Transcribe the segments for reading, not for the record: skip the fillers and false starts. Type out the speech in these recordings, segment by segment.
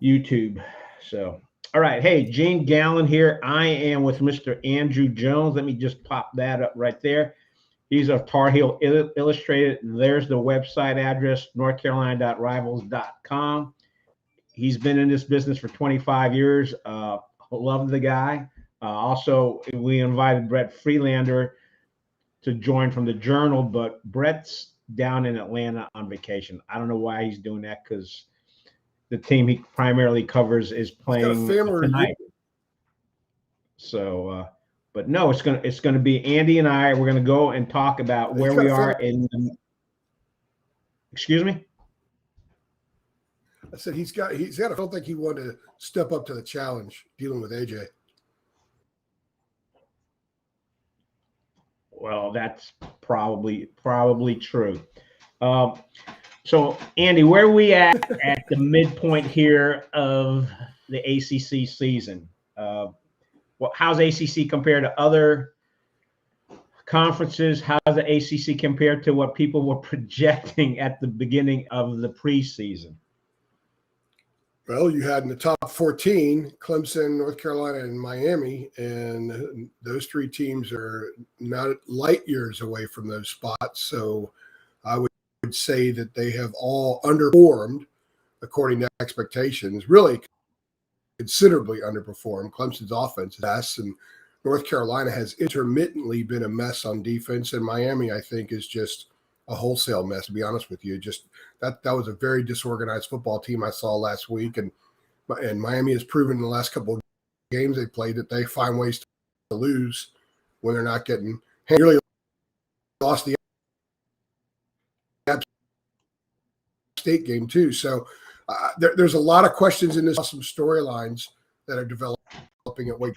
YouTube. So, all right. Hey, Gene Gallen here. I am with Mr. Andrew Jones. Let me just pop that up right there. He's of Tar Heel Illustrated. There's the website address, northcarolina.rivals.com. He's been in this business for 25 years. Love the guy. Also, we invited Brett Freelander to join from the Journal, but Brett's down in Atlanta on vacation. I don't know why he's doing that, because the team he primarily covers is playing tonight. So, but no, it's gonna be Andy and I. We're gonna go and talk about where we are in. Excuse me. I said he's got. I don't think he wanted to step up to the challenge dealing with AJ. Well, that's probably true. So, Andy, where are we at the midpoint here of the ACC season? How's ACC compared to other conferences? How's the ACC compared to what people were projecting at the beginning of the preseason? Well, you had in the top 14, Clemson, North Carolina, and Miami, and those three teams are not light years away from those spots. So I would say that they have all underperformed according to expectations, really considerably underperformed. Clemson's offense is a mess, and North Carolina has intermittently been a mess on defense, and Miami, I think, is just a wholesale mess, to be honest with you. Just that was a very disorganized football team I saw last week, and Miami has proven in the last couple of games they played that they find ways to lose when they're not getting. They really lost the App State game too. So there's a lot of questions in this. Some storylines that are developing at Wake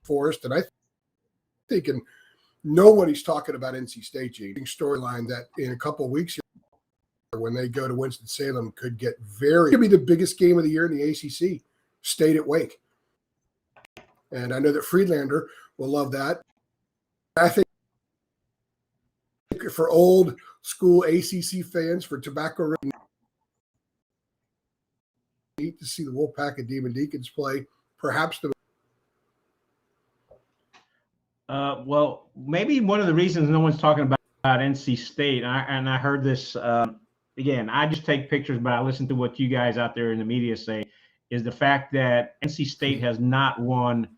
Forest, and I think nobody's talking about NC State, Gene. Storyline that in a couple of weeks here, when they go to Winston-Salem, could be the biggest game of the year in the ACC. State at Wake. And I know that Friedlander will love that. I think for old school ACC fans, for tobacco, neat to see the Wolfpack and Demon Deacons play. Perhaps the well, maybe one of the reasons no one's talking about NC State, and I heard this again. I just take pictures, but I listen to what you guys out there in the media say. Is the fact that NC State has not won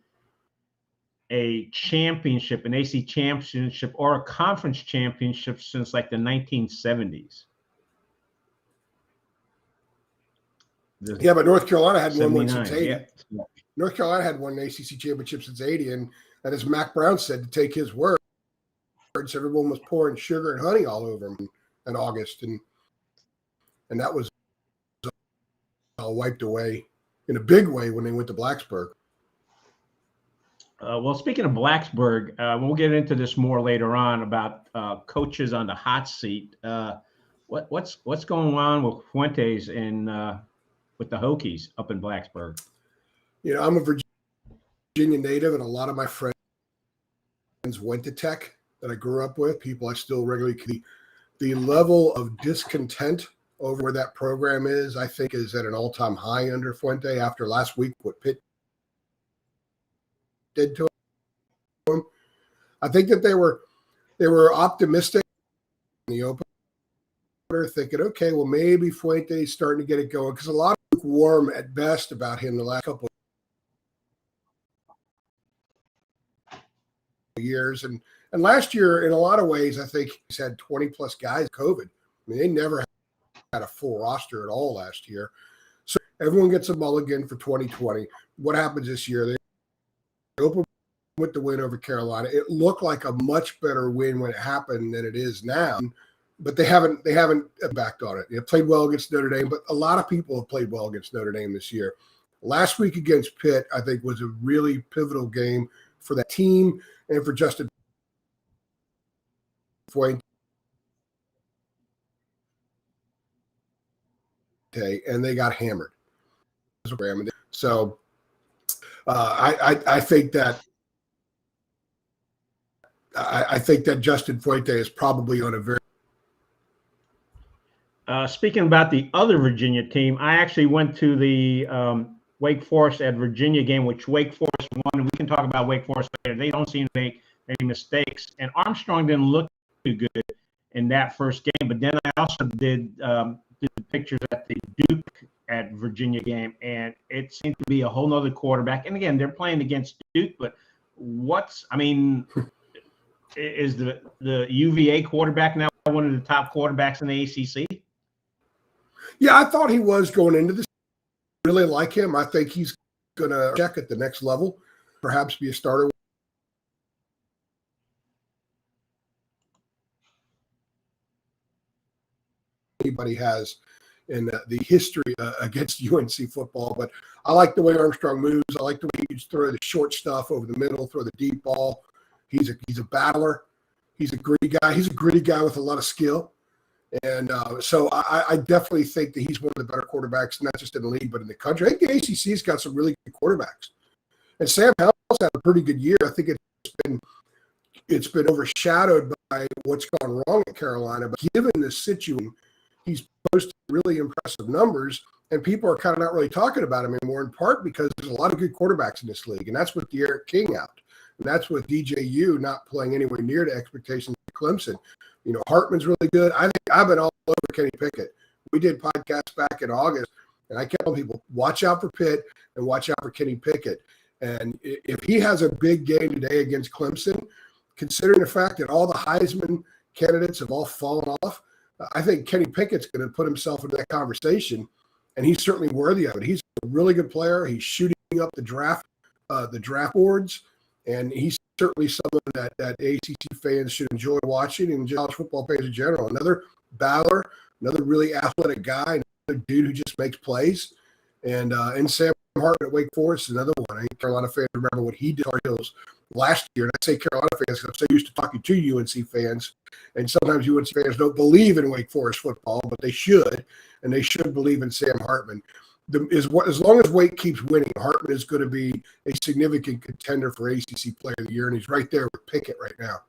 a championship, an AC championship, or a conference championship since like the 1970s. Yeah, but North Carolina hadn't won one since 80. Yeah. North Carolina had won an ACC championship since 80, and as Mac Brown said, to take his words, everyone was pouring sugar and honey all over him in August, and that was all wiped away in a big way when they went to Blacksburg. Well, speaking of Blacksburg, we'll get into this more later on about coaches on the hot seat. What's going on with Fuentes and with the Hokies up in Blacksburg? You know, I'm a Virginia native, and a lot of my friends went to Tech that I grew up with, people I still regularly. The level of discontent over where that program is, I think, is at an all-time high under Fuente after last week, what Pitt did to him. I think that they were optimistic in the opener, thinking, okay, well, maybe Fuente's starting to get it going, because a lot of warm at best about him the last couple of years. And last year, in a lot of ways, I think he's had 20-plus guys COVID. I mean, they never had a full roster at all last year. So everyone gets a mulligan for 2020. What happens this year? They open with the win over Carolina. It looked like a much better win when it happened than it is now, but they haven't backed on it. They played well against Notre Dame, but a lot of people have played well against Notre Dame this year. Last week against Pitt, I think, was a really pivotal game for that team and for Justin Fuente, and they got hammered. So I think that Justin Fuente is probably on a very Speaking about the other Virginia team, I actually went to the Wake Forest at Virginia game, which Wake Forest won. We can talk about Wake Forest later. They don't seem to make any mistakes. And Armstrong didn't look too good in that first game. But then I also did the pictures at the Duke at Virginia game, and it seemed to be a whole nother quarterback. And again, they're playing against Duke, but is the UVA quarterback now one of the top quarterbacks in the ACC? Yeah, I thought he was going into this. Really like him. I think he's going to check at the next level, perhaps be a starter. Anybody has in the history against UNC football, but I like the way Armstrong moves. I like the way he throw the short stuff over the middle, throw the deep ball. He's a battler. He's a gritty guy. He's a gritty guy with a lot of skill. And so I definitely think that he's one of the better quarterbacks, not just in the league, but in the country. I think the ACC's got some really good quarterbacks. And Sam Howell's had a pretty good year. I think it's been overshadowed by what's gone wrong at Carolina. But given this situation, he's posted really impressive numbers, and people are kind of not really talking about him anymore, in part because there's a lot of good quarterbacks in this league. And that's with De'Aaron King out. And that's with DJU not playing anywhere near the expectations of Clemson. You know, Hartman's really good. I think I've been all over Kenny Pickett. We did podcasts back in August, and I kept telling people, watch out for Pitt and watch out for Kenny Pickett. And if he has a big game today against Clemson, considering the fact that all the Heisman candidates have all fallen off, I think Kenny Pickett's going to put himself into that conversation, and he's certainly worthy of it. He's a really good player. He's shooting up the draft boards, and he's certainly someone that ACC fans should enjoy watching, and college football fans in general. Another battler, another really athletic guy, another dude who just makes plays. And Sam Hartman at Wake Forest is another one. I think Carolina fans remember what he did to our Heels last year. And I say Carolina fans because I'm so used to talking to UNC fans. And sometimes UNC fans don't believe in Wake Forest football, but they should. And they should believe in Sam Hartman. As long as Wake keeps winning, Hartman is going to be a significant contender for ACC Player of the Year, and he's right there with Pickett right now.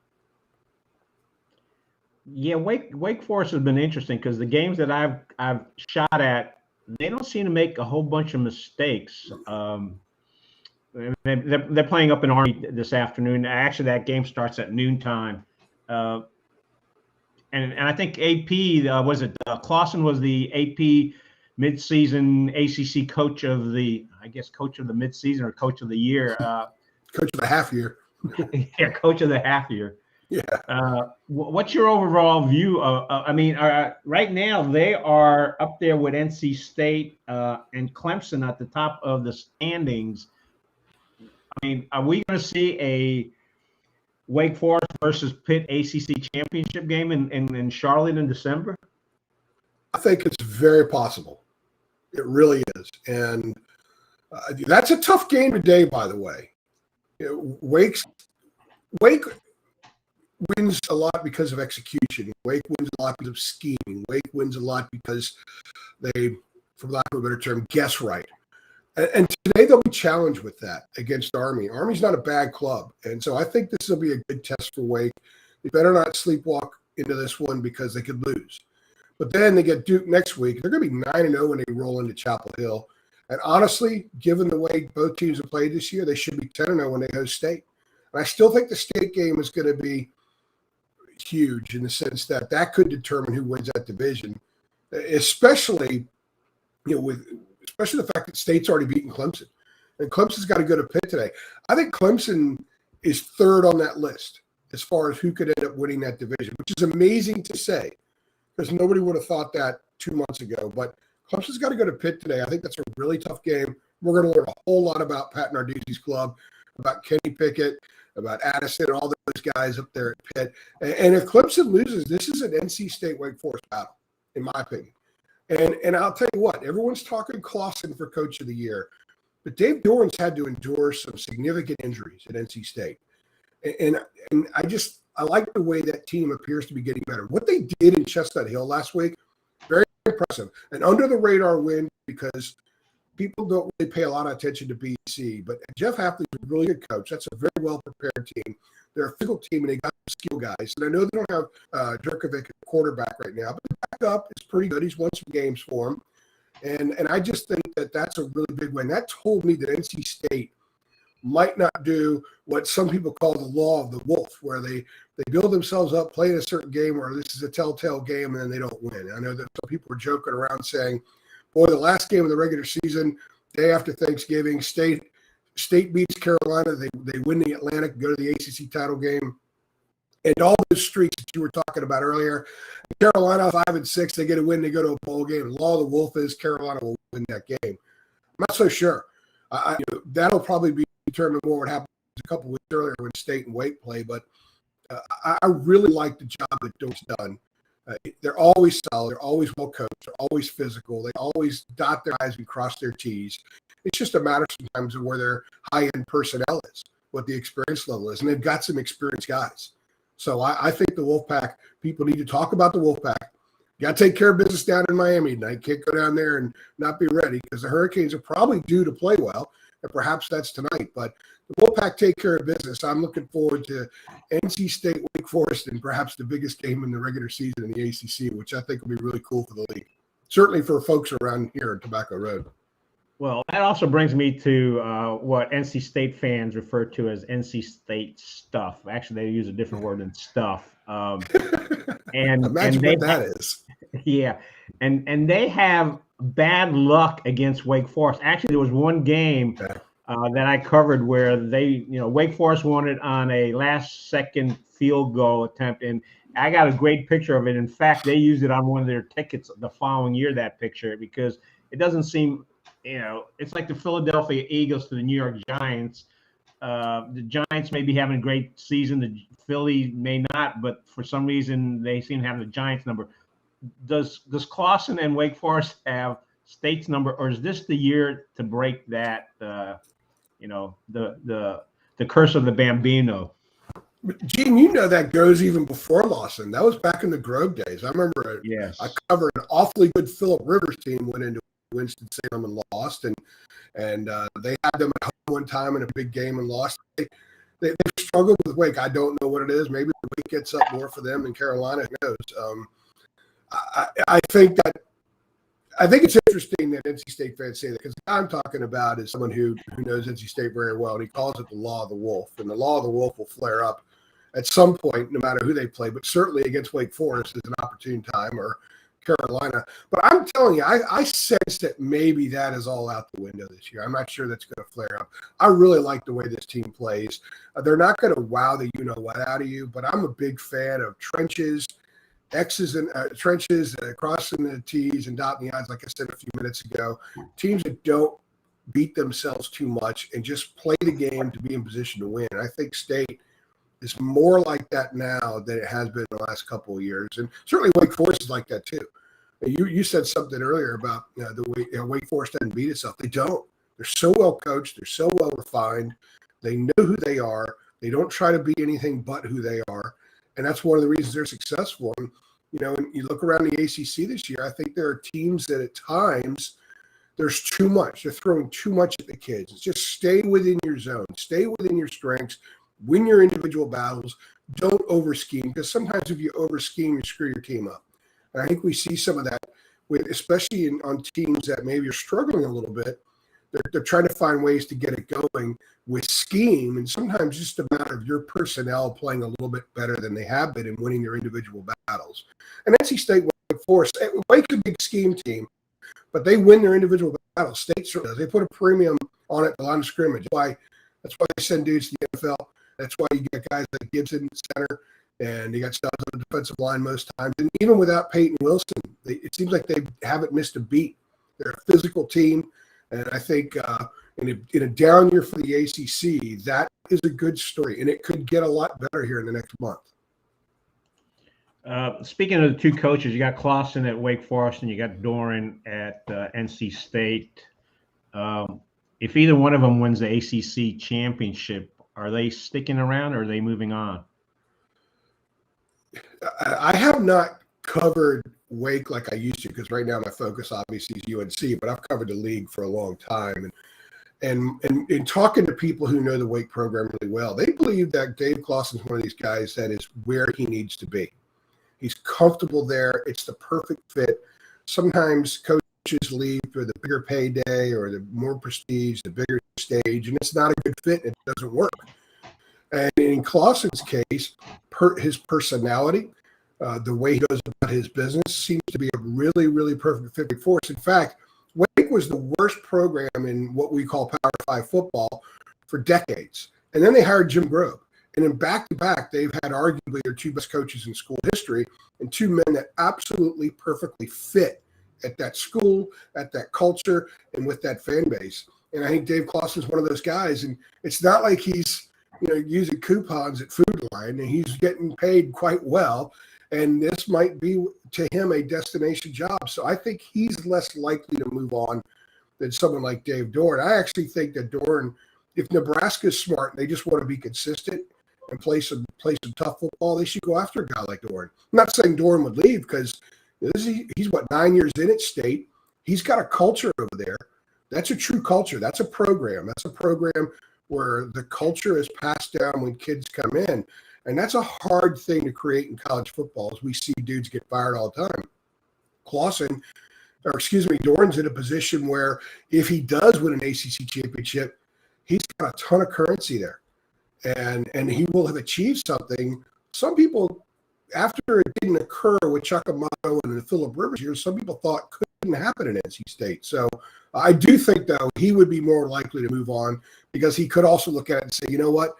Yeah, Wake Forest has been interesting because the games that I've shot at, they don't seem to make a whole bunch of mistakes. They're playing up in Army this afternoon. Actually, that game starts at noontime. And I think AP Clausen was the AP midseason ACC coach of the midseason or coach of the year. Coach of the half year. Yeah, coach of the half year. Yeah. What's your overall view of? Right now they are up there with NC State and Clemson at the top of the standings. I mean, are we going to see a Wake Forest versus Pitt ACC championship game in Charlotte in December? I think it's very possible. It really is. And that's a tough game today, by the way. Wake wins a lot because of execution. Wake wins a lot because of scheming. Wake wins a lot because they, for lack of a better term, guess right. And today they'll be challenged with that against Army. Army's not a bad club. And so I think this will be a good test for Wake. They better not sleepwalk into this one because they could lose. But then they get Duke next week. They're going to be 9-0 when they roll into Chapel Hill. And honestly, given the way both teams have played this year, they should be 10-0 when they host State. And I still think the State game is going to be huge in the sense that could determine who wins that division, especially the fact that State's already beaten Clemson. And Clemson's got to go to Pitt today. I think Clemson is third on that list as far as who could end up winning that division, which is amazing to say because nobody would have thought that 2 months ago. But Clemson's got to go to Pitt today. I think that's a really tough game. We're going to learn a whole lot about Pat Narduzzi's club, about Kenny Pickett, about Addison, all those guys up there at Pitt. And if Clemson loses, this is an NC State Wake Forest battle, in my opinion. And I'll tell you what, everyone's talking Clausen for Coach of the Year, but Dave Doran's had to endure some significant injuries at NC State. And I like the way that team appears to be getting better. What they did in Chestnut Hill last week, very impressive. An under-the-radar win because people don't really pay a lot of attention to BC. But Jeff Hafley's a really good coach. That's a very well-prepared team. They're a physical team, and they got skill guys. And I know they don't have Durkovic at quarterback right now, but the backup is pretty good. He's won some games for him. And I just think that that's a really big win. That told me that NC State might not do what some people call the law of the wolf, where they build themselves up, play in a certain game where this is a telltale game, and then they don't win. I know that some people were joking around saying, boy, the last game of the regular season, day after Thanksgiving, State beats Carolina. They win the Atlantic, go to the ACC title game. And all those streaks that you were talking about earlier, Carolina 5-6, they get a win, they go to a bowl game. The law of the wolf is Carolina will win that game. I'm not so sure. That'll probably be determined more what happened a couple weeks earlier when State and Wake play. But I really like the job that Doak's done. They're always solid. They're always well coached. They're always physical. They always dot their I's and cross their T's. It's just a matter sometimes of where their high-end personnel is, what the experience level is. And they've got some experienced guys. So I think the Wolfpack, people need to talk about the Wolfpack. You got to take care of business down in Miami tonight. Can't go down there and not be ready because the Hurricanes are probably due to play well, and perhaps that's tonight. But the Wolfpack take care of business. I'm looking forward to NC State, Wake Forest, and perhaps the biggest game in the regular season in the ACC, which I think will be really cool for the league. Certainly for folks around here at Tobacco Road. Well, that also brings me to what NC State fans refer to as NC State stuff. Actually, they use a different word than stuff. And imagine what that is. Yeah, and they have bad luck against Wake Forest. Actually, there was one game that I covered where Wake Forest won it on a last-second field goal attempt, and I got a great picture of it. In fact, they used it on one of their tickets the following year, that picture, because it doesn't seem – it's like the Philadelphia Eagles to the New York Giants. The Giants may be having a great season. The Philly may not, but for some reason they seem to have the Giants number. Does Clawson and Wake Forest have State's number, or is this the year to break that? The curse of the Bambino. Gene, that goes even before Lawson. That was back in the Grove days. I remember. Yes. I covered an awfully good Phillip Rivers team went into Winston-Salem and lost, and they had them at home one time in a big game and lost. They struggled with Wake. I don't know what it is. Maybe the Wake gets up more for them than Carolina. Who knows? I think it's interesting that NC State fans say that, because the guy I'm talking about is someone who knows NC State very well, and he calls it the law of the wolf. And the law of the wolf will flare up at some point, no matter who they play, but certainly against Wake Forest is an opportune time, or Carolina. But I'm telling you, I sense that maybe that is all out the window this year. I'm not sure that's going to flare up. I really like the way this team plays. They're not going to wow the you-know-what out of you, but I'm a big fan of trenches, X's and trenches, crossing the T's and dotting the I's, like I said a few minutes ago. Teams that don't beat themselves too much and just play the game to be in position to win. I think State is more like that now than it has been in the last couple of years. And certainly Wake Forest is like that too. You said something earlier about the way Wake Forest doesn't beat itself. They don't. They're so well coached. They're so well refined. They know who they are. They don't try to be anything but who they are. And that's one of the reasons they're successful. And, when you look around the ACC this year, I think there are teams that at times there's too much. They're throwing too much at the kids. It's just stay within your zone. Stay within your strengths. Win your individual battles. Don't over-scheme, because sometimes if you over-scheme, you screw your team up. And I think we see some of that, especially on teams that maybe are struggling a little bit. They're trying to find ways to get it going with scheme, and sometimes just a matter of your personnel playing a little bit better than they have been and winning their individual battles. And NC State, Wake Forest, Wake's a big scheme team, but they win their individual battles. State certainly does. They put a premium on it, the line of scrimmage. That's why they send dudes to the NFL. That's why you get guys like Gibson center, and you got studs on the defensive line most times. And even without Peyton Wilson, it seems like they haven't missed a beat. They're a physical team, and I think in a down year for the ACC, that is a good story, and it could get a lot better here in the next month. Speaking of the two coaches, you got Clawson at Wake Forest and you got Doran at NC State. If either one of them wins the ACC championship, are they sticking around or are they moving on? I have not covered Wake like I used to, because right now my focus obviously is UNC, but I've covered the league for a long time. And in talking to people who know the Wake program really well, they believe that Dave Clawson is one of these guys that is where he needs to be. He's comfortable there. It's the perfect fit. Sometimes coaches leave for the bigger payday or the more prestige, the bigger stage, and it's not a good fit and it doesn't work. And in Clausen's case, his personality, the way he goes about his business seems to be a really, really perfect fit for us. In fact, Wake was the worst program in what we call Power 5 football for decades. And then they hired Jim Grobe. And in back-to-back, they've had arguably their two best coaches in school history and two men that absolutely perfectly fit at that school, at that culture, and with that fan base. And I think Dave Clausen's one of those guys. And it's not like he's, using coupons at Food Line, and he's getting paid quite well. And this might be to him a destination job. So I think he's less likely to move on than someone like Dave Doran. I actually think that Doran, if Nebraska's smart and they just want to be consistent and play some tough football, they should go after a guy like Doran. I'm not saying Doran would leave because he's 9 years in at State. He's got a culture over there. That's a true culture. That's a program. That's a program where the culture is passed down when kids come in. And that's a hard thing to create in college football, as we see dudes get fired all the time. Doran's in a position where if he does win an ACC championship, he's got a ton of currency there. And he will have achieved something. Some people, after it didn't occur with Chuck Amato and the Phillip Rivers years, some people thought couldn't happen in NC State. So I do think, though, he would be more likely to move on because he could also look at it and say, you know what?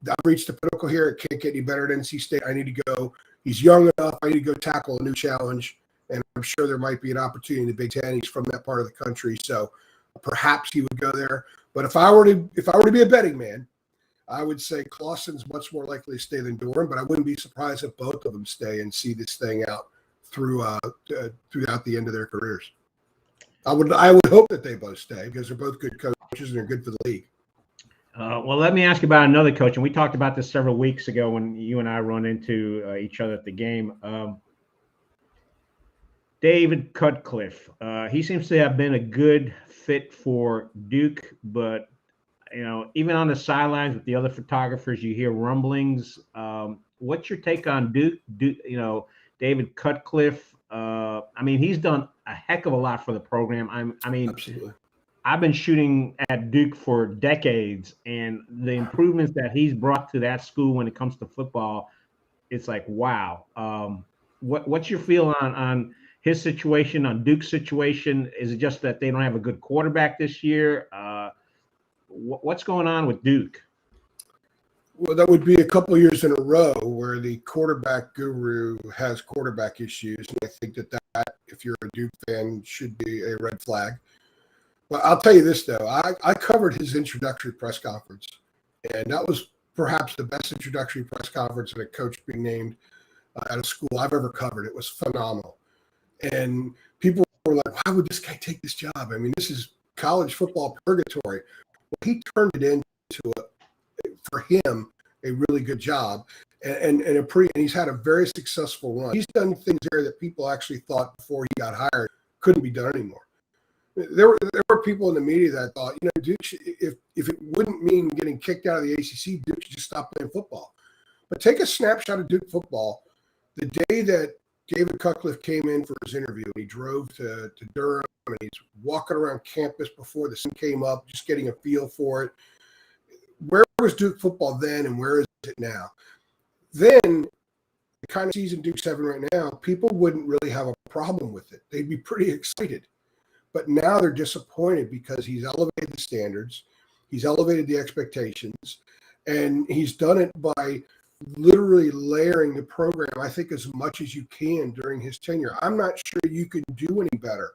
I've reached the pinnacle here. It can't get any better at NC State. I need to go. He's young enough. I need to go tackle a new challenge. And I'm sure there might be an opportunity in the Big Ten. He's from that part of the country. So perhaps he would go there. But if I were to be a betting man, I would say Clausen's much more likely to stay than Doran, but I wouldn't be surprised if both of them stay and see this thing out throughout the end of their careers. I would hope that they both stay because they're both good coaches and they're good for the league. Well, let me ask you about another coach, and we talked about this several weeks ago when you and I run into each other at the game. David Cutcliffe. He seems to have been a good fit for Duke, but even on the sidelines with the other photographers, you hear rumblings. What's your take on Duke? David Cutcliffe. He's done a heck of a lot for the program. Absolutely. I've been shooting at Duke for decades, and the improvements that he's brought to that school when it comes to football, it's like, wow. What's your feel on his situation, on Duke's situation? Is it just that they don't have a good quarterback this year? What's going on with Duke? Well, that would be a couple of years in a row where the quarterback guru has quarterback issues. And I think that if you're a Duke fan, should be a red flag. But I'll tell you this, though. I covered his introductory press conference, and that was perhaps the best introductory press conference of a coach being named at a school I've ever covered. It was phenomenal. And people were like, why would this guy take this job? I mean, this is college football purgatory. Well, he turned it into, for him, a really good job. And he's had a very successful run. He's done things there that people actually thought before he got hired couldn't be done anymore. There were people in the media that thought, Duke, if it wouldn't mean getting kicked out of the ACC, Duke should just stop playing football. But take a snapshot of Duke football. The day that David Cutcliffe came in for his interview, and he drove to Durham, and he's walking around campus before the sun came up, just getting a feel for it. Where was Duke football then, and where is it now? Then, the kind of season Duke's having right now, people wouldn't really have a problem with it. They'd be pretty excited. But now they're disappointed because he's elevated the standards, he's elevated the expectations, and he's done it by literally layering the program, I think, as much as you can during his tenure. I'm not sure you can do any better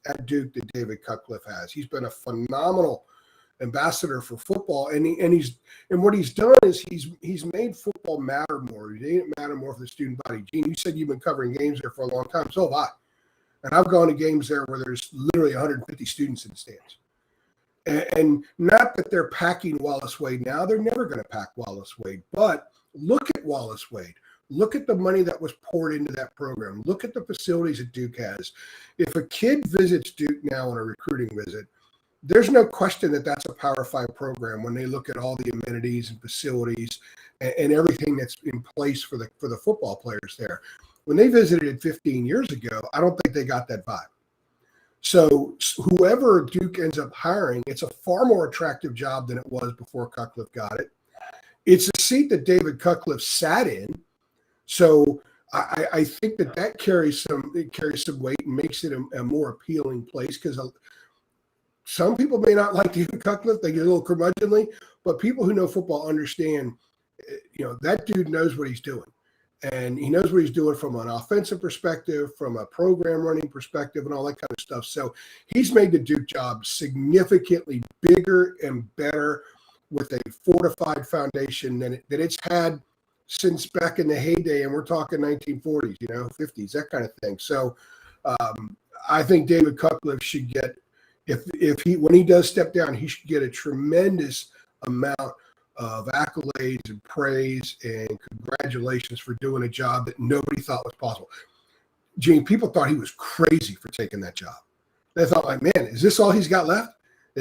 at Duke than David Cutcliffe has. He's been a phenomenal ambassador for football, and what he's done is he's made football matter more. He made it matter more for the student body. Gene, you said you've been covering games there for a long time. So have I. And I've gone to games there where there's literally 150 students in the stands. And not that they're packing Wallace Wade now. They're never going to pack Wallace Wade. But look at Wallace Wade. Look at the money that was poured into that program. Look at the facilities that Duke has. If a kid visits Duke now on a recruiting visit, there's no question that that's a Power 5 program when they look at all the amenities and facilities and everything that's in place for the football players there. When they visited it 15 years ago, I don't think they got that vibe. So whoever Duke ends up hiring, it's a far more attractive job than it was before Cutcliffe got it. It's a seat that David Cutcliffe sat in. So I think that carries some weight and makes it a more appealing place, because some people may not like David Cutcliffe. They get a little curmudgeonly, but people who know football understand, that dude knows what he's doing. And he knows what he's doing from an offensive perspective, from a program running perspective, and all that kind of stuff. So he's made the Duke job significantly bigger and better, with a fortified foundation that it's had since back in the heyday. And we're talking 1940s, 50s, that kind of thing. So I think David Cutcliffe should get, when he does step down, he should get a tremendous amount of accolades and praise and congratulations for doing a job that nobody thought was possible. Gene, people thought he was crazy for taking that job. They thought, like, man, is this all he's got left?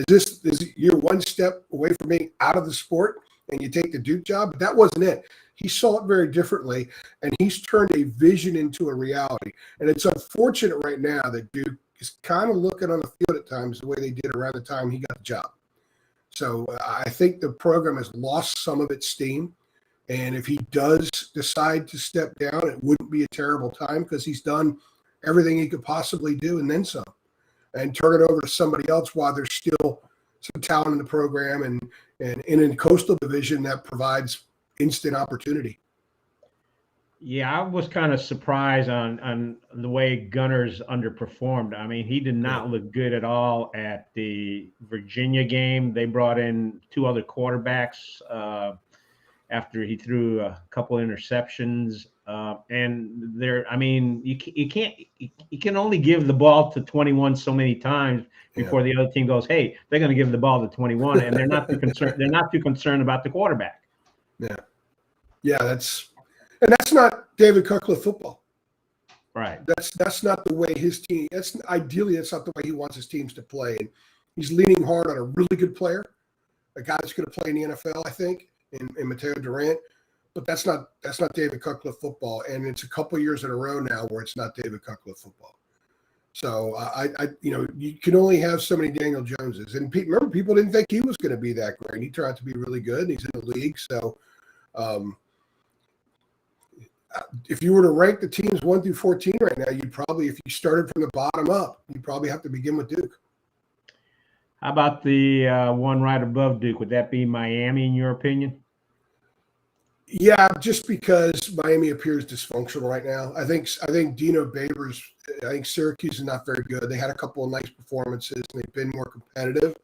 Is you're one step away from being out of the sport and you take the Duke job? But that wasn't it. He saw it very differently, and he's turned a vision into a reality. And it's unfortunate right now that Duke is kind of looking on the field at times the way they did around the time he got the job. So I think the program has lost some of its steam. And if he does decide to step down, it wouldn't be a terrible time, because he's done everything he could possibly do and then some. And turn it over to somebody else while there's still some talent in the program and in a coastal division that provides instant opportunity. Yeah, I was kind of surprised on the way Gunners underperformed. I mean, he did not look good at all at the Virginia game. They brought in 2 other quarterbacks after he threw a couple interceptions. And you can only give the ball to 21 so many times before the other team goes, hey, they're going to give the ball to 21, and they're not too concerned. They're not too concerned about the quarterback. Yeah, that's not David Cutcliffe football. Right. That's not the way his team. That's not the way he wants his teams to play. And he's leaning hard on a really good player, a guy that's going to play in the NFL, I think, in Mateo Durant. But that's not David Cutcliffe football, and it's a couple years in a row now where it's not David Cutcliffe football. So you can only have so many Daniel Joneses, and remember, people didn't think he was going to be that great. He turned out to be really good, and he's in the league. So, if you were to rank the teams 1 through 14 right now, you'd probably, if you started from the bottom up, you'd probably have to begin with Duke. How about the one right above Duke? Would that be Miami, in your opinion? Yeah, just because Miami appears dysfunctional right now. I think Dino Babers, I think Syracuse is not very good. They had a couple of nice performances, and they've been more competitive.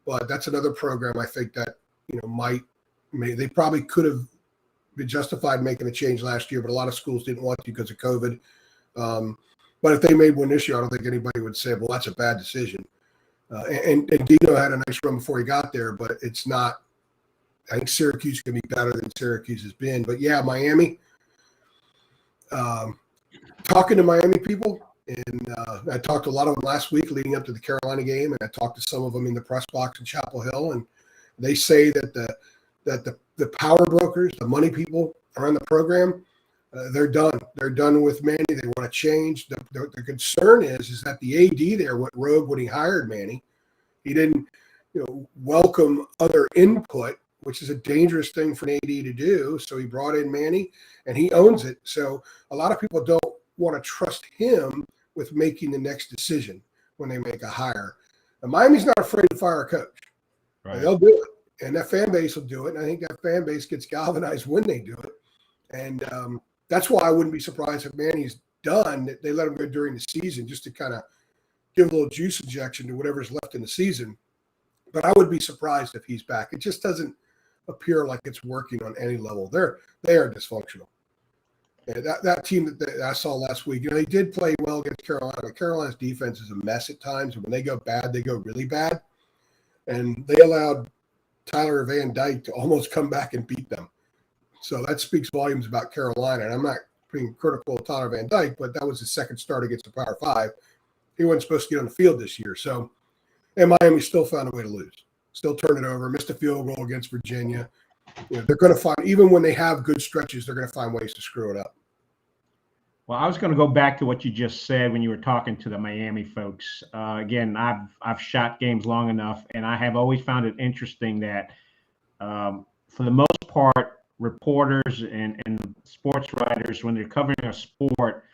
But that's another program I think that, they probably could have been justified making a change last year, but a lot of schools didn't want to because of COVID. But if they made one this year, I don't think anybody would say, well, that's a bad decision. And Dino had a nice run before he got there, but it's not. I think Syracuse can be better than Syracuse has been. But, yeah, Miami, talking to Miami people, and I talked to a lot of them last week leading up to the Carolina game, and I talked to some of them in the press box in Chapel Hill, and they say that the power brokers, the money people around the program, they're done. They're done with Manny. They want to change. The concern is that the AD there went rogue when he hired Manny. He didn't welcome other input, which is a dangerous thing for an AD to do. So he brought in Manny, and he owns it. So a lot of people don't want to trust him with making the next decision when they make a hire. And Miami's not afraid to fire a coach. Right. They'll do it, and that fan base will do it. And I think that fan base gets galvanized when they do it. And that's why I wouldn't be surprised if Manny's done, that they let him go during the season just to kind of give a little juice injection to whatever's left in the season. But I would be surprised if he's back. It just doesn't appear like it's working on any level. They are dysfunctional. And that team that I saw last week, they did play well against Carolina, but Carolina's defense is a mess at times. And when they go bad, they go really bad. And they allowed Tyler Van Dyke to almost come back and beat them. So that speaks volumes about Carolina. And I'm not being critical of Tyler Van Dyke, but that was his second start against the Power 5. He wasn't supposed to get on the field this year. So, and Miami still found a way to lose. Still turn it over, missed a field goal against Virginia. They're going to find, even when they have good stretches, they're going to find ways to screw it up. Well, I was going to go back to what you just said when you were talking to the Miami folks. Again, I've shot games long enough, and I have always found it interesting that, for the most part, reporters and sports writers, when they're covering a sport,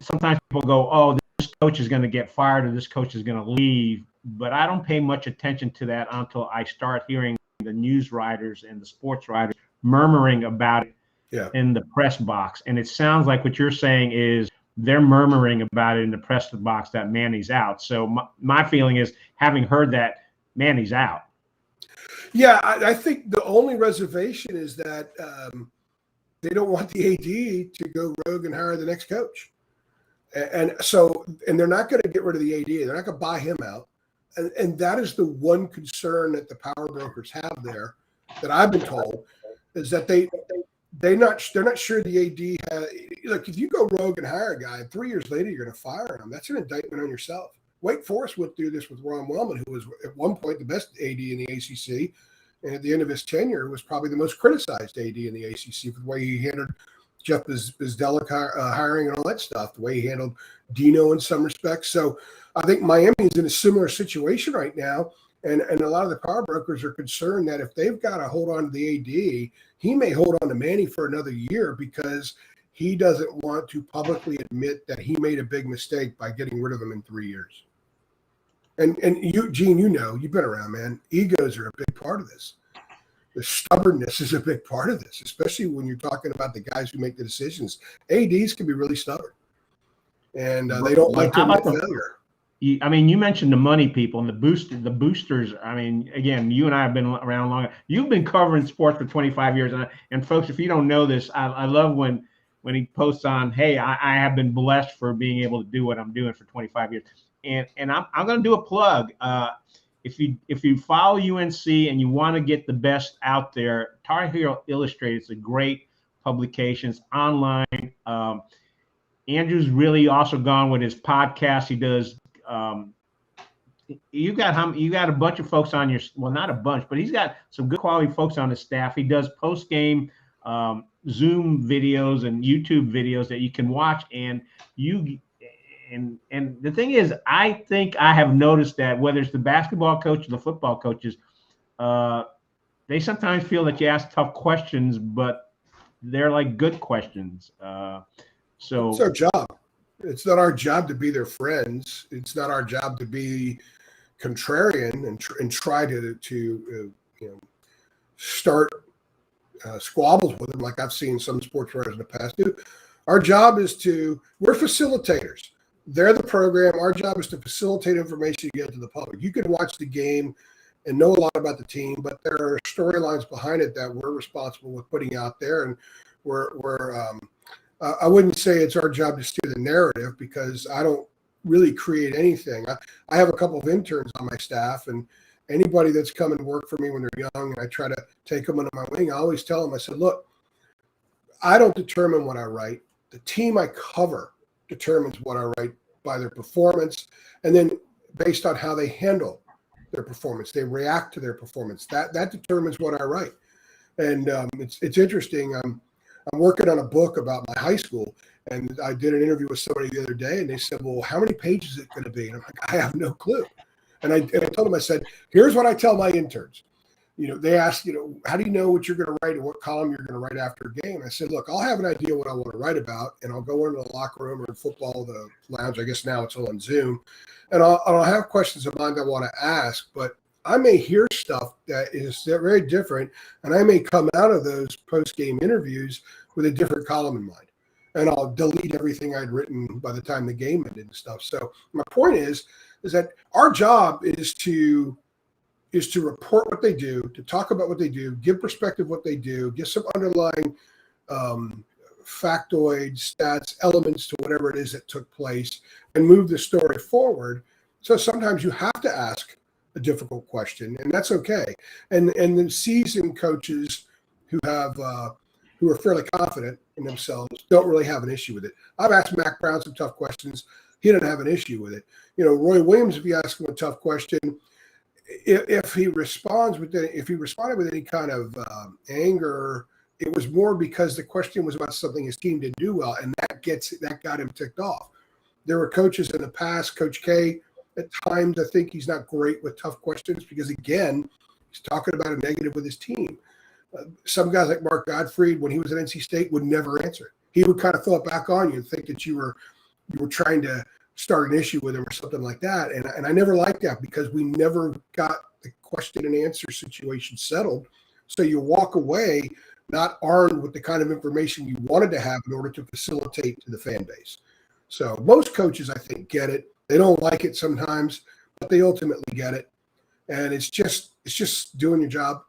sometimes people go, "Oh, this coach is going to get fired, or this coach is going to leave." But I don't pay much attention to that until I start hearing the news writers and the sports writers murmuring about it in the press box. And it sounds like what you're saying is they're murmuring about it in the press box that Manny's out. So my feeling is, having heard that, Manny's out. Yeah, I think the only reservation is that they don't want the AD to go rogue and hire the next coach. And they're not going to get rid of the AD. They're not going to buy him out. And that is the one concern that the power brokers have there, that I've been told, is that they're not sure the AD has, like, if you go rogue and hire a guy, 3 years later you're going to fire him. That's an indictment on yourself. Wake Forest went through this with Ron Wellman, who was at one point the best AD in the ACC, and at the end of his tenure was probably the most criticized AD in the ACC for the way he handled Jeff Bizdelic hiring and all that stuff, the way he handled Dino in some respects. So I think Miami is in a similar situation right now, and a lot of the power brokers are concerned that if they've got to hold on to the AD, he may hold on to Manny for another year because he doesn't want to publicly admit that he made a big mistake by getting rid of him in 3 years. And you, Gene, you've been around, man. Egos are a big part of this. The stubbornness is a big part of this, especially when you're talking about the guys who make the decisions. ADs can be really stubborn, and they don't like to admit failure. You mentioned the money people and the boosters. I mean, again, you and I have been around long. You've been covering sports for 25 years, and folks, if you don't know this, I love when he posts on, "Hey, I have been blessed for being able to do what I'm doing for 25 years." And I'm going to do a plug. If you follow UNC and you want to get the best out there, Tar Heel Illustrated is a great publication. It's online. Andrew's really also gone with his podcast. He does. You got a bunch of folks on your, well, not a bunch, but he's got some good quality folks on his staff. He does post game Zoom videos and YouTube videos that you can watch, and the thing is, I think I have noticed that whether it's the basketball coach or the football coaches, they sometimes feel that you ask tough questions, but they're like good questions. So it's our job. It's not our job to be their friends. It's not our job to be contrarian and try to start squabbles with them, like I've seen some sports writers in the past do. Our job is we're facilitators. They're the program. Our job is to facilitate information to get to the public. You can watch the game and know a lot about the team, but there are storylines behind it that we're responsible with putting out there. And I wouldn't say it's our job to steer the narrative, because I don't really create anything. I have a couple of interns on my staff, and anybody that's come and work for me when they're young, and I try to take them under my wing, I always tell them, I said, look, I don't determine what I write. The team I cover determines what I write by their performance, and then based on how they handle their performance, they react to their performance. That determines what I write. And it's interesting. I'm working on a book about my high school, and I did an interview with somebody the other day, and they said, well, how many pages is it going to be? And I'm like, I have no clue. And I told them, I said, here's what I tell my interns. They ask, how do you know what you're going to write and what column you're going to write after a game? I said, look, I'll have an idea what I want to write about, and I'll go into the locker room or in football, the lounge. I guess now it's all on Zoom, and I'll have questions of mine that I want to ask, but I may hear stuff that is very different, and I may come out of those post-game interviews with a different column in mind, and I'll delete everything I'd written by the time the game ended and stuff. So my point is that our job is to report what they do, to talk about what they do, give perspective what they do, give some underlying factoids, stats, elements to whatever it is that took place, and move the story forward. So sometimes you have to ask a difficult question, and that's okay. And the seasoned coaches who are fairly confident in themselves don't really have an issue with it. I've asked Mac Brown some tough questions. He didn't have an issue with it. Roy Williams, if you ask him a tough question, if he responded with any kind of anger it was more because the question was about something his team didn't do well, and that got him ticked off. There were coaches in the past, Coach K, at times I think he's not great with tough questions because, again, he's talking about a negative with his team. Some guys like Mark Gottfried, when he was at NC State, would never answer. He would kind of throw it back on you and think that you were trying to start an issue with him or something like that. And I never liked that because we never got the question and answer situation settled. So you walk away not armed with the kind of information you wanted to have in order to facilitate to the fan base. So most coaches, I think, get it. They don't like it sometimes, but they ultimately get it. And it's just doing your job.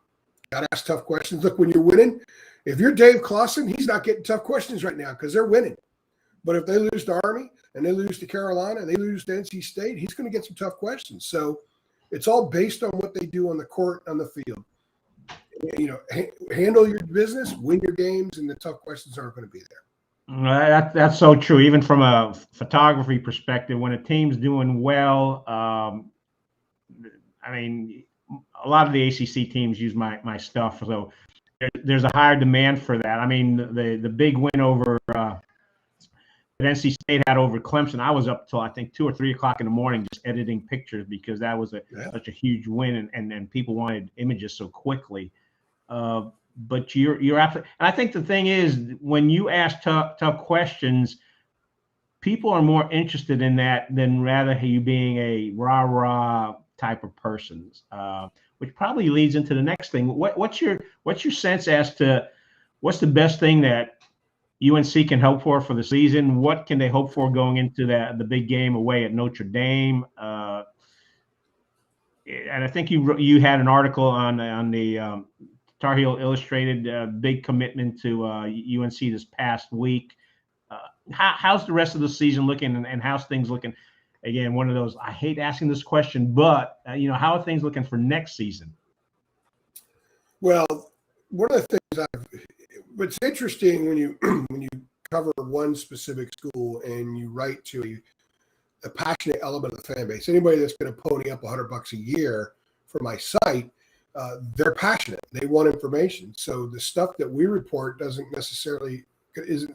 Got to ask tough questions. Look, when you're winning, if you're Dave Clawson, he's not getting tough questions right now because they're winning. But if they lose to Army and they lose to Carolina and they lose to NC State, he's going to get some tough questions. So it's all based on what they do on the court, on the field. You know, handle your business, win your games, and the tough questions aren't going to be there. That's so true. Even from a photography perspective, when a team's doing well, I mean, a lot of the ACC teams use my stuff, so there's a higher demand for that. I mean, the big win over that NC State had over Clemson, I was up till I think 2 or 3 o'clock in the morning just editing pictures because that was such a huge win, and people wanted images so quickly. But you're absolutely, and I think the thing is, when you ask tough questions, people are more interested in that than rather you being a rah-rah type of person, which probably leads into the next thing. What's your sense as to what's the best thing that UNC can hope for the season? What can they hope for going into the big game away at Notre Dame? And I think you had an article on the Tar Heel Illustrated, big commitment to UNC this past week. How's the rest of the season looking, and how's things looking? Again, one of those, I hate asking this question, but how are things looking for next season? Well, one of the things what's interesting when you cover one specific school and you write to a passionate element of the fan base, anybody that's going to pony up $100 a year for my site, they're passionate. They want information. So the stuff that we report isn't the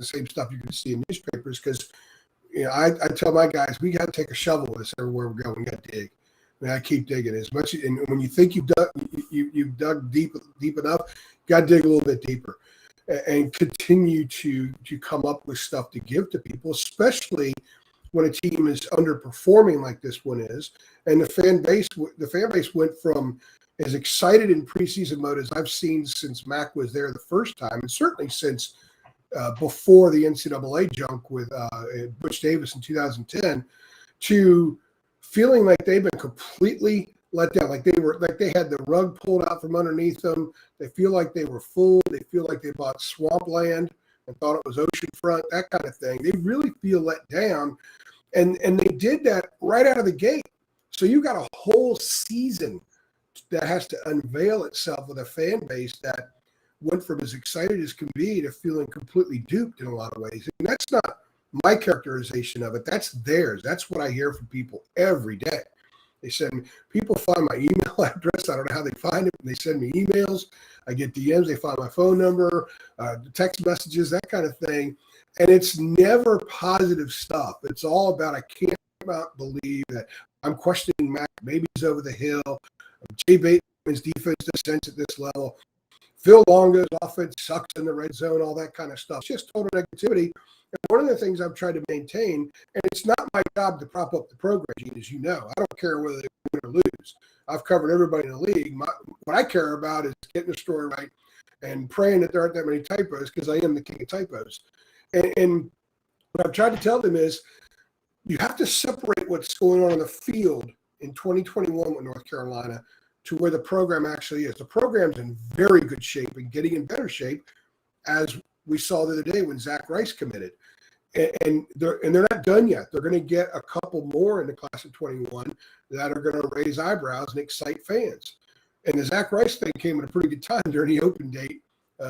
same stuff you can see in newspapers because, I tell my guys, we got to take a shovel with us everywhere we go. We got to dig. I keep digging as much. And when you think you've dug deep enough, you got to dig a little bit deeper and continue to come up with stuff to give to people, especially when a team is underperforming like this one is. And the fan base went from as excited in preseason mode as I've seen since Mac was there the first time, and certainly since before the NCAA junk with Butch Davis in 2010, to feeling like they've been completely let down, like they had the rug pulled out from underneath them. They feel like they were fooled. They feel like they bought swampland and thought it was oceanfront, that kind of thing. They really feel let down, and they did that right out of the gate. So you got a whole season that has to unveil itself with a fan base that went from as excited as can be to feeling completely duped in a lot of ways. And that's not my characterization of it. That's theirs. That's what I hear from people every day. They send people find my email address. I don't know how they find it. They send me emails. I get DMs. They find my phone number, text messages, that kind of thing. And it's never positive stuff. It's all about, I cannot believe that I'm questioning Mac. Maybe he's over the hill. Jay Bateman's defense descends at this level. Phil Longo's offense sucks in the red zone, all that kind of stuff. It's just total negativity. And one of the things I've tried to maintain, and it's not my job to prop up the program, Gene, as you know. I don't care whether they win or lose. I've covered everybody in the league. What I care about is getting the story right and praying that there aren't that many typos because I am the king of typos. And what I've tried to tell them is you have to separate what's going on the field in 2021 with North Carolina to where the program actually is. The program's in very good shape and getting in better shape, as we saw the other day when Zach Rice committed. And they're not done yet. They're going to get a couple more in the class of 21 that are going to raise eyebrows and excite fans. And the Zach Rice thing came at a pretty good time during the open date,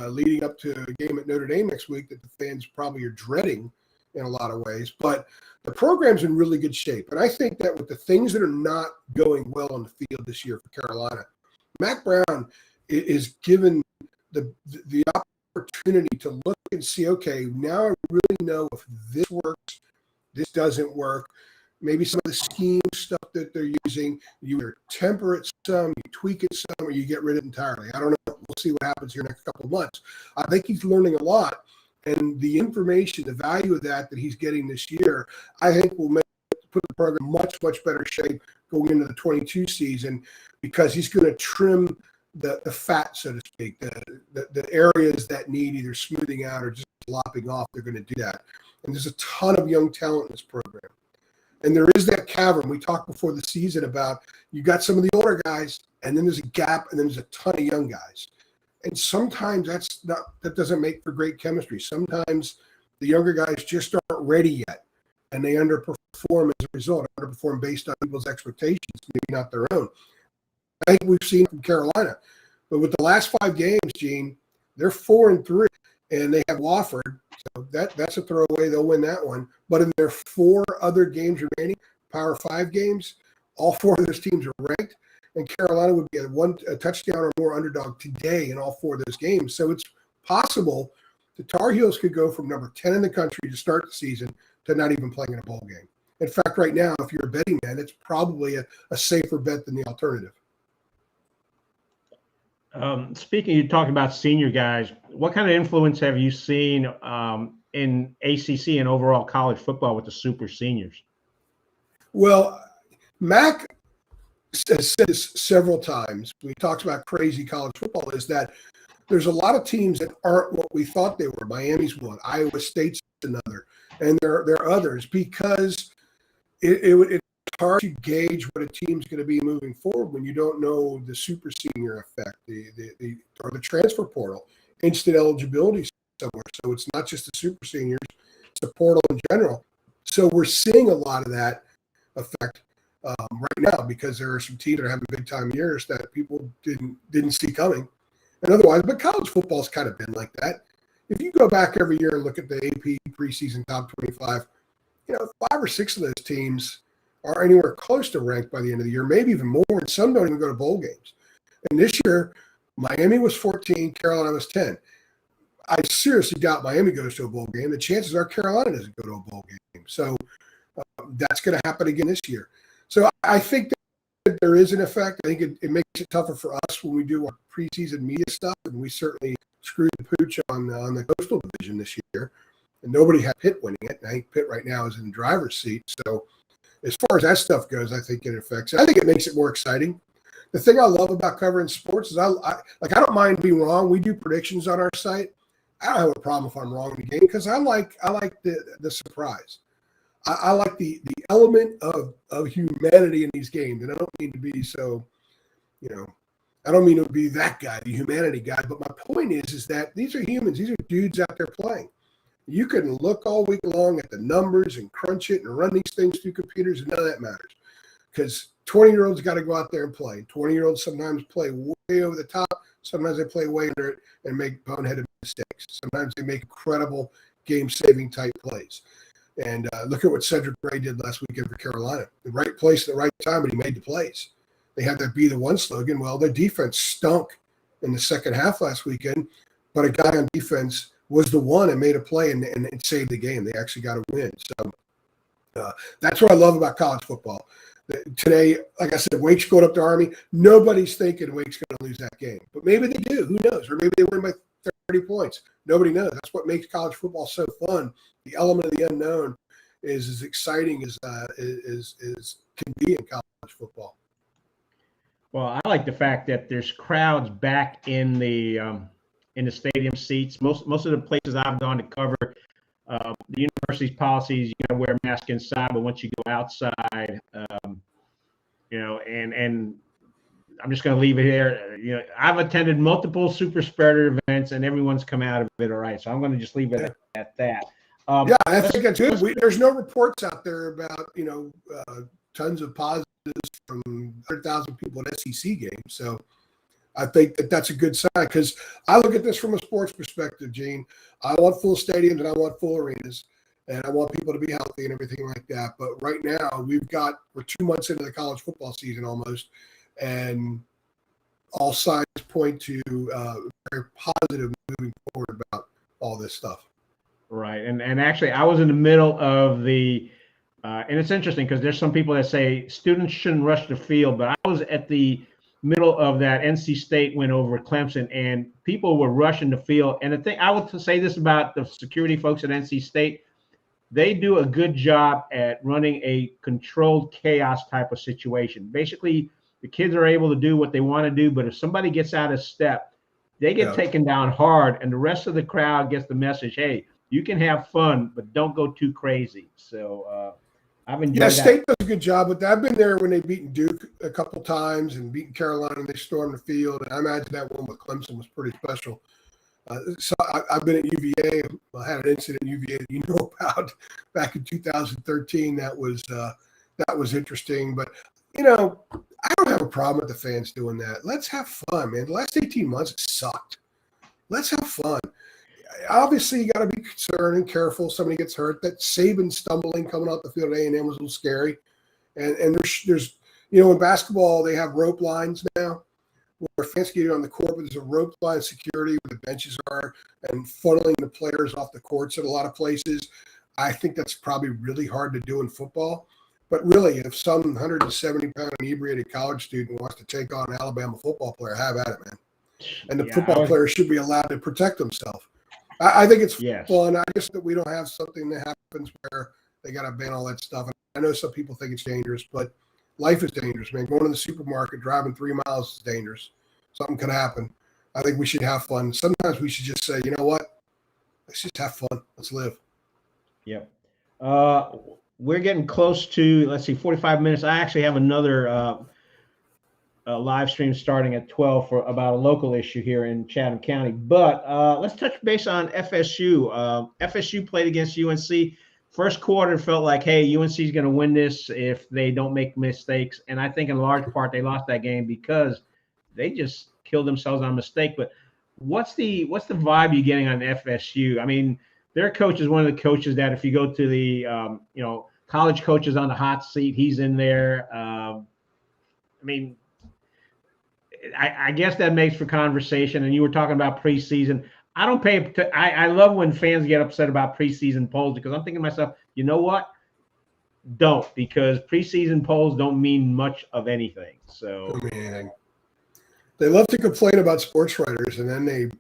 leading up to a game at Notre Dame next week that the fans probably are dreading in a lot of ways. But the program's in really good shape. And I think that with the things that are not going well on the field this year for Carolina, Mac Brown is given the opportunity to look and see, okay, now I really know if this works, this doesn't work. Maybe some of the scheme stuff that they're using, you either temper it some, you tweak it some, or you get rid of it entirely. I don't know. We'll see what happens here next couple of months. I think he's learning a lot. And the information, the value of that he's getting this year, I think will put the program in much, much better shape going into the 22 season, because he's going to trim the fat, so to speak, the areas that need either smoothing out or just lopping off. They're going to do that. And there's a ton of young talent in this program. And there is that cavern we talked before the season about. You got some of the older guys, and then there's a gap, and then there's a ton of young guys. And sometimes that doesn't make for great chemistry. Sometimes the younger guys just aren't ready yet, and they underperform as a result, underperform based on people's expectations, maybe not their own. I think we've seen from Carolina. But with the last 5 games, Gene, they're 4-3, and they have Wofford. So that's a throwaway. They'll win that one. But in their 4 other games remaining, Power 5 games, all 4 of those teams are ranked. And Carolina would be a touchdown or more underdog today in all 4 of those games. So it's possible the Tar Heels could go from number 10 in the country to start the season to not even playing in a bowl game. In fact, right now, if you're a betting man, it's probably a safer bet than the alternative. Speaking, you're talking about senior guys. What kind of influence have you seen in ACC and overall college football with the super seniors? Well, Mac has said this several times when he talks about crazy college football, is that there's a lot of teams that aren't what we thought they were. Miami's one, Iowa State's another, and there are others, because it's hard to gauge what a team's going to be moving forward when you don't know the super senior effect, or the transfer portal, instant eligibility somewhere. So it's not just the super seniors, it's the portal in general. So we're seeing a lot of that effect right now, because there are some teams that are having big time years that people didn't see coming, and otherwise. But college football's kind of been like that. If you go back every year and look at the AP preseason top 25, 5 or 6 of those teams are anywhere close to ranked by the end of the year, maybe even more, and some don't even go to bowl games. And this year, Miami was 14, Carolina was 10. I seriously doubt Miami goes to a bowl game. The chances are Carolina doesn't go to a bowl game. So that's going to happen again this year. So I think that there is an effect. I think it makes it tougher for us when we do our preseason media stuff, and we certainly screwed the pooch on the Coastal Division this year. And nobody had Pitt winning it. And I think Pitt right now is in the driver's seat. So as far as that stuff goes, I think it affects it. I think it makes it more exciting. The thing I love about covering sports is I don't mind being wrong. We do predictions on our site. I don't have a problem if I'm wrong in the game, because I like the surprise. I like the element of humanity in these games. And I don't mean to be so, I don't mean to be that guy, the humanity guy. But my point is that these are humans. These are dudes out there playing. You can look all week long at the numbers and crunch it and run these things through computers, and none of that matters, because 20-year-olds got to go out there and play. 20-year-olds sometimes play way over the top. Sometimes they play way under it and make boneheaded mistakes. Sometimes they make incredible game-saving type plays. And look at what Cedric Gray did last weekend for Carolina. The right place at the right time, but he made the plays. They had that be the one slogan. Well, their defense stunk in the second half last weekend, but a guy on defense was the one and made a play and saved the game. They actually got a win. So that's what I love about college football. Today, like I said, Wake's going up to Army. Nobody's thinking Wake's going to lose that game. But maybe they do. Who knows? Or maybe they win by 30 points. Nobody knows. That's what makes college football so fun. The element of the unknown is as exciting as can be in college football. Well, I like the fact that there's crowds back in the stadium seats. Most of the places I've gone to cover, the university's policies, you got to wear a mask inside, but once you go outside, and I'm just going to leave it here. I've attended multiple super spreader events, and everyone's come out of it all right. So I'm going to just leave it at that. I think that's good. There's no reports out there about tons of positives from 100,000 people at SEC games. So I think that's a good sign, because I look at this from a sports perspective, Gene. I want full stadiums and I want full arenas, and I want people to be healthy and everything like that. But right now we're 2 months into the college football season almost, and all signs point to very positive moving forward about all this stuff. Right. And actually, I was in the middle of the, and it's interesting because there's some people that say students shouldn't rush the field, but I was at the middle of that NC State win over Clemson, and people were rushing the field. And the thing I would say this about the security folks at NC State, they do a good job at running a controlled chaos type of situation. Basically, the kids are able to do what they want to do, but if somebody gets out of step, they get taken down hard, and the rest of the crowd gets the message, hey, you can have fun, but don't go too crazy. So I've enjoyed that. State does a good job with that. I've been there when they've beaten Duke a couple times and beaten Carolina, and they stormed the field. And I imagine that one with Clemson was pretty special. So I've been at UVA. I had an incident at UVA that you know about back in 2013. That was interesting. But, you know, I don't have a problem with the fans doing that. Let's have fun, man. The last 18 months, it sucked. Let's have fun. Obviously, you got to be concerned and careful. Somebody gets hurt. That Saban stumbling coming out the field at A&M was a little scary. And there's you know, in basketball, they have rope lines now where fans get on the court, but there's a rope line security where the benches are and funneling the players off the courts at a lot of places. I think that's probably really hard to do in football. But really, if some 170-pound inebriated college student wants to take on an Alabama football player, have at it, man. And the football player should be allowed to protect himself. I think it's fun. I guess that we don't have something that happens where they got to ban all that stuff. And I know some people think it's dangerous, but life is dangerous, man. Going to the supermarket, driving 3 miles is dangerous. Something could happen. I think we should have fun. Sometimes we should just say, you know what? Let's just have fun. Let's live. Yep. We're getting close to, let's see, 45 minutes. I actually have another live stream starting at 12 for about a local issue here in Chatham County. But let's touch base on FSU. FSU played against UNC. First quarter felt like, hey, UNC is going to win this if they don't make mistakes. And I think in large part they lost that game because they just killed themselves on a mistake. But what's the vibe you're getting on FSU? I mean, their coach is one of the coaches that if you go to the college coaches on the hot seat, he's in there. I mean, I guess that makes for conversation. And you were talking about preseason. I don't pay. I love when fans get upset about preseason polls because I'm thinking to myself, you know what? Don't, because preseason polls don't mean much of anything. So they love to complain about sports writers, and then they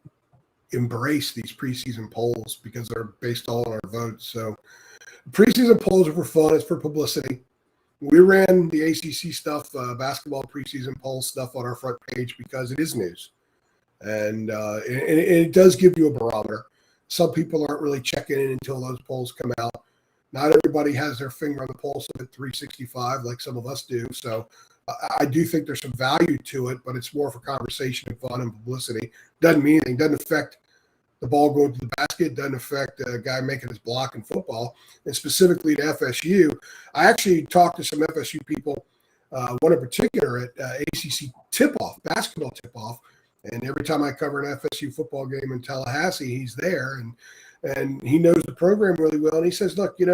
embrace these preseason polls because they're based all on our votes. So preseason polls are for fun. It's for publicity. We ran the ACC stuff, basketball preseason poll stuff on our front page because it is news. And it does give you a barometer. Some people aren't really checking in until those polls come out. Not everybody has their finger on the pulse at 365 like some of us do. So I do think there's some value to it, but it's more for conversation and fun and publicity. Doesn't mean anything. Doesn't affect the ball going to the basket. Doesn't affect a guy making his block in football. And specifically to FSU, I actually talked to some FSU people, one in particular at ACC tip-off, basketball tip-off. And every time I cover an FSU football game in Tallahassee, he's there, and he knows the program really well. And he says, look, they're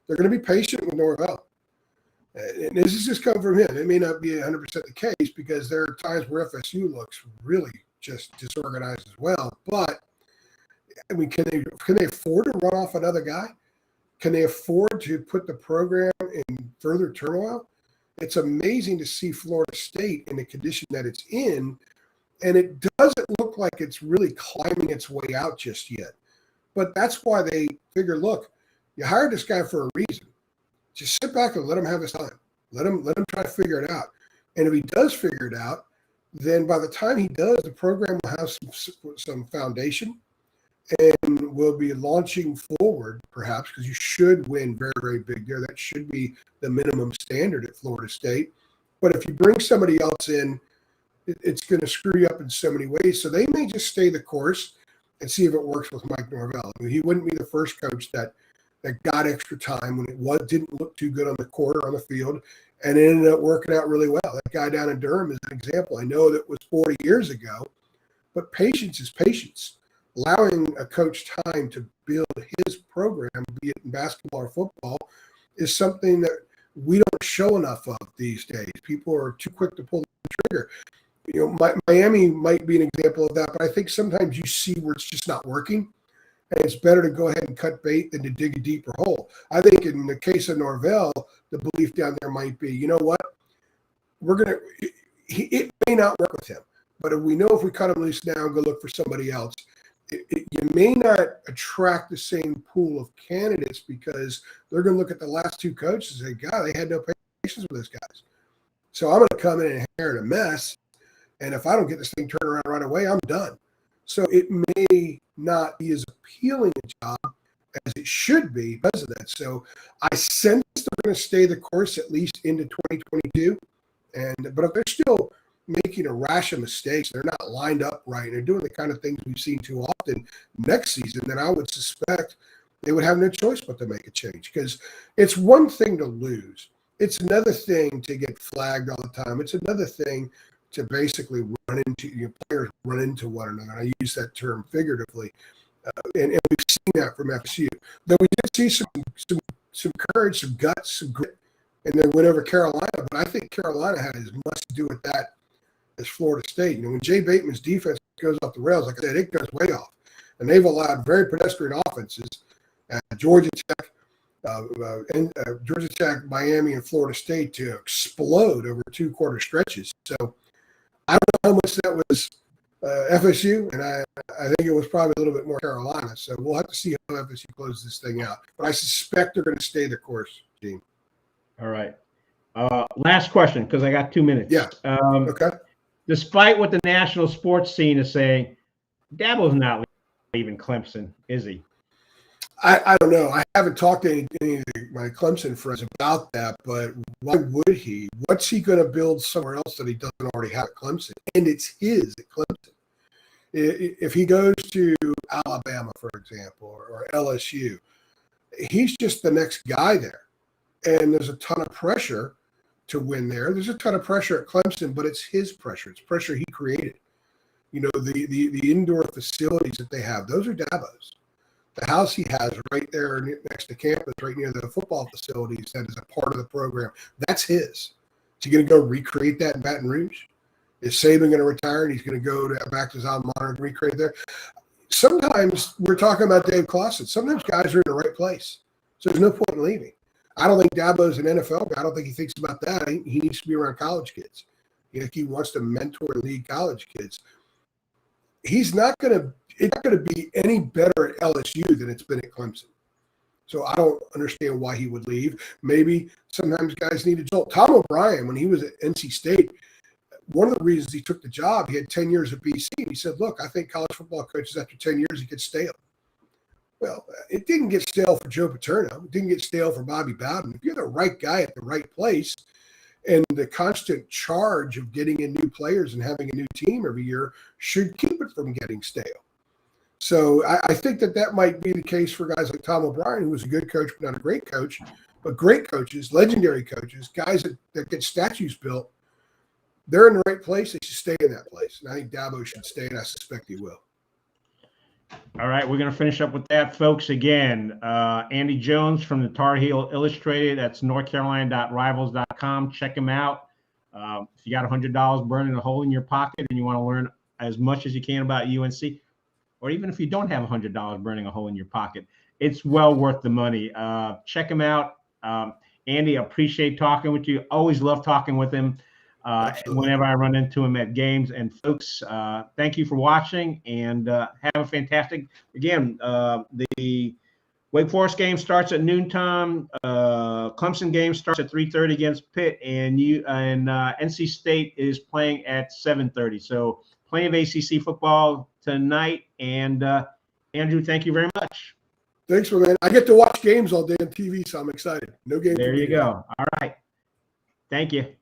going to be patient with Norvell. And this is just coming from him. It may not be 100% the case because there are times where FSU looks really just disorganized as well. But, I mean, can they afford to run off another guy? Can they afford to put the program in further turmoil? It's amazing to see Florida State in the condition that it's in. And it doesn't look like it's really climbing its way out just yet. But that's why they figure, look, you hired this guy for a reason. Just sit back and let him have his time. Let him try to figure it out. And if he does figure it out, then by the time he does, the program will have some foundation and will be launching forward, perhaps, because you should win very, very big there. That should be the minimum standard at Florida State. But if you bring somebody else in, it's going to screw you up in so many ways. So they may just stay the course and see if it works with Mike Norvell. I mean, he wouldn't be the first coach that got extra time when it didn't look too good on the court or on the field, and it ended up working out really well. That guy down in Durham is an example. I know that was 40 years ago, but patience is patience. Allowing a coach time to build his program, be it in basketball or football, is something that we don't show enough of these days. People are too quick to pull the trigger. Miami might be an example of that, but I think sometimes you see where it's just not working, and it's better to go ahead and cut bait than to dig a deeper hole. I think in the case of Norvell, the belief down there might be, you know what, it may not work with him, but if we know if we cut him loose now and go look for somebody else, you may not attract the same pool of candidates because they're going to look at the last two coaches and say, God, they had no patience with those guys. So I'm going to come in and inherit a mess. And if I don't get this thing turned around right away, I'm done. So it may not be as appealing a job as it should be because of that. So I sense they're going to stay the course at least into 2022. But if they're still making a rash of mistakes, they're not lined up right, they're doing the kind of things we've seen too often next season, then I would suspect they would have no choice but to make a change. Because it's one thing to lose. It's another thing to get flagged all the time. It's another thing to basically players run into one another. I use that term figuratively. And we've seen that from FSU. Though we did see some courage, some guts, some grit, and then went over Carolina. But I think Carolina had as much to do with that as Florida State. When Jay Bateman's defense goes off the rails, like I said, it goes way off. And they've allowed very pedestrian offenses at Georgia Tech, Miami, and Florida State to explode over 2-quarter stretches. So I don't know how much that was FSU, and I think it was probably a little bit more Carolina. So we'll have to see how FSU closes this thing out. But I suspect they're going to stay the course, Gene. All right. Last question, because I got 2 minutes. Yeah. Okay. Despite what the national sports scene is saying, Dabo's not leaving Clemson, is he? I don't know. I haven't talked to any of my Clemson friends about that, but why would he? What's he going to build somewhere else that he doesn't already have at Clemson? And it's his at Clemson. If he goes to Alabama, for example, or LSU, he's just the next guy there. And there's a ton of pressure to win there. There's a ton of pressure at Clemson, but it's his pressure. It's pressure he created. The indoor facilities that they have, those are Dabo's. The house he has right there next to campus, right near the football facilities that is a part of the program, that's his. Is he going to go recreate that in Baton Rouge? Is Saban going to retire and he's going to go back to his alma mater and recreate there? Sometimes we're talking about Dave Clawson. Sometimes guys are in the right place. So there's no point in leaving. I don't think Dabo's an NFL guy. I don't think he thinks about that. He needs to be around college kids. He wants to mentor and lead college kids. It's not going to be any better at LSU than it's been at Clemson. So I don't understand why he would leave. Maybe sometimes guys need a jolt. Tom O'Brien, when he was at NC State, one of the reasons he took the job, he had 10 years at BC. And he said, look, I think college football coaches after 10 years, he get stale. Well, it didn't get stale for Joe Paterno. It didn't get stale for Bobby Bowden. If you're the right guy at the right place and the constant charge of getting in new players and having a new team every year should keep it from getting stale. So I think that might be the case for guys like Tom O'Brien, who was a good coach but not a great coach, but great coaches, legendary coaches, guys that get statues built. They're in the right place. They should stay in that place. And I think Dabo should stay, and I suspect he will. All right, we're going to finish up with that, folks. Again, Andy Jones from the Tar Heel Illustrated. That's northcarolina.rivals.com. Check him out. If you got $100 burning a hole in your pocket and you want to learn as much as you can about UNC, or even if you don't have $100 burning a hole in your pocket, it's well worth the money. Check him out. Andy, I appreciate talking with you. Always love talking with him whenever I run into him at games. And folks, thank you for watching, and have a fantastic, again, the Wake Forest game starts at noontime. Clemson game starts at 3:30 against Pitt, and NC State is playing at 7:30. So plenty of ACC football tonight. And Andrew, thank you very much. Thanks, man. I get to watch games all day on TV, so I'm excited. No game. There you go. All right. Thank you.